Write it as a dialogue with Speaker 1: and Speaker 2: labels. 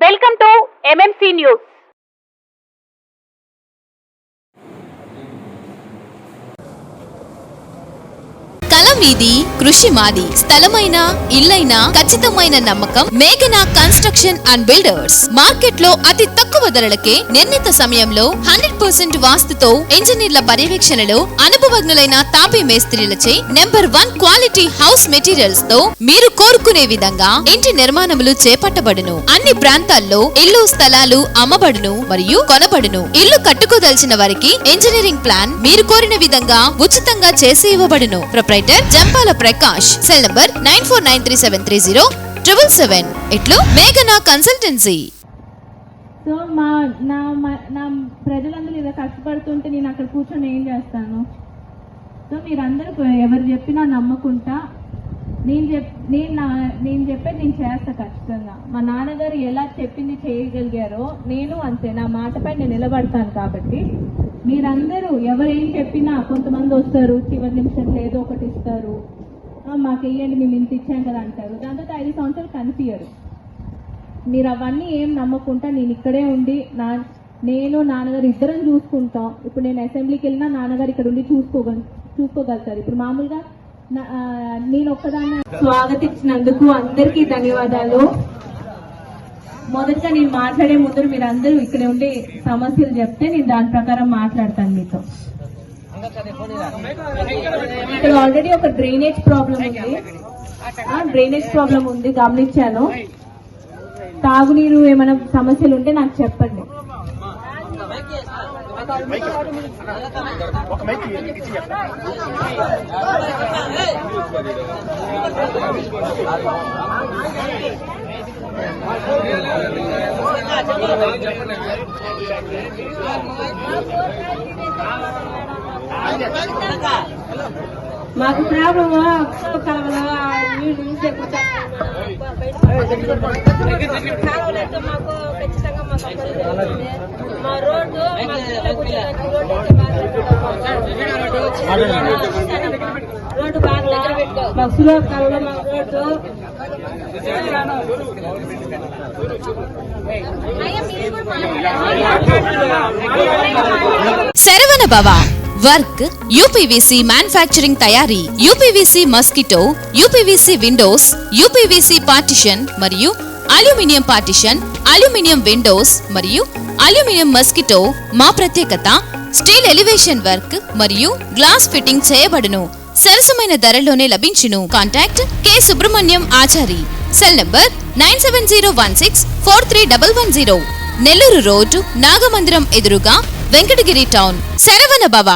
Speaker 1: Welcome to MMC news.
Speaker 2: కలం మీది, కృషి మాది. స్థలమైన, ఇల్లైనా ఖచ్చితమైన నమ్మకం మేఘనా కన్స్ట్రక్షన్ అండ్ బిల్డర్స్. మార్కెట్ లో అతి తక్కువ ధరలకే నిర్ణీత సమయంలో 100% వాస్తుతో ఇంజనీర్ల పర్యవేక్షణలో అనుభవజ్ఞులైన తాపీ మేస్త్రీలచే నెంబర్ 1 క్వాలిటీ హౌస్ మెటీరియల్స్ తో మీరు కోరుకునే విధంగా ఇంటి నిర్మాణములు చేపట్టబడును. అన్ని ప్రాంతాల్లో ఇల్లు స్థలాలు అమ్మబడును మరియు కొనబడును. ఇల్లు కట్టుకోదలిచిన వారికి ఇంజనీరింగ్ ప్లాన్ మీరు కోరిన విధంగా ఉచితంగా చేసి ఇవ్వబడును. Proprietor Jampala Prakash. Cell number 9493730777. ఇట్లు మేఘనా కన్సల్టెన్సీ.
Speaker 3: సో నా ప్రజలందరూ ఇలా కష్టపడుతుంటే నేను అక్కడ కూర్చొని ఏం చేస్తాను? సో మీరందరూ ఎవరు చెప్పినా నమ్మకుంటా నేను చెప్పేది నేను చేస్తా ఖచ్చితంగా. మా నాన్నగారు ఎలా చెప్పింది చేయగలిగారో నేను అంతే, నా మాటపై నేను నిలబడతాను. కాబట్టి మీరందరూ ఎవరేం చెప్పినా, కొంతమంది వస్తారు చివరి నిమిషంలో ఏదో ఒకటి ఇస్తారు, మాకు వెయ్యండి మేము ఇంత ఇచ్చాం కదా అంటారు. దాంతో 5 సంవత్సరాలు కనిపించరు. మీరు అవన్నీ ఏం నమ్మకుంటా నేను ఇక్కడే ఉండి నేను నాన్నగారు ఇద్దరం చూసుకుంటాం. ఇప్పుడు నేను అసెంబ్లీకి వెళ్ళినా నాన్నగారు ఇక్కడ ఉండి చూసుకోగలుగుతారు. ఇప్పుడు మామూలుగా నేను ఒక్కదాన్ని స్వాగతించినందుకు అందరికీ ధన్యవాదాలు. మొదటగా నేను మాట్లాడే ముందు మీరు అందరూ ఇక్కడ ఉండే సమస్యలు చెప్తే నేను దాని ప్రకారం మాట్లాడతాను మీతో. ఇక్కడ ఆల్రెడీ ఒక డ్రైనేజ్ ప్రాబ్లం ఉంది గమనించాను. తాగునీరు ఏమైనా సమస్యలు ఉంటే నాకు చెప్పండి. మాకు ప్రాబ్లం మా రోడ్డు బాగా మాకు సులభకాలంలో మా రోడ్డు
Speaker 2: శరవణ భవ వర్క్ యూపీవీసీ మ్యానుఫ్యాక్చరింగ్ తయారీ, UPVC mosquito, UPVC Windows, UPVC partition మరియు అల్యూమినియం పార్టిషన్, అల్యూమినియం విండోస్ మరియు అల్యూమినియం మస్కిటో. మా ప్రత్యేకత స్టీల్ ఎలివేషన్ వర్క్ మరియు గ్లాస్ ఫిట్టింగ్ చేయబడును. సరసమైన ధరలోనే లభించును. Contact K Subrahmanyam Achari. Cell number 9706431110. Nellore road Nagamandiram ఎదురుగా వెంకటగిరి టౌన్. శరవణ భవ.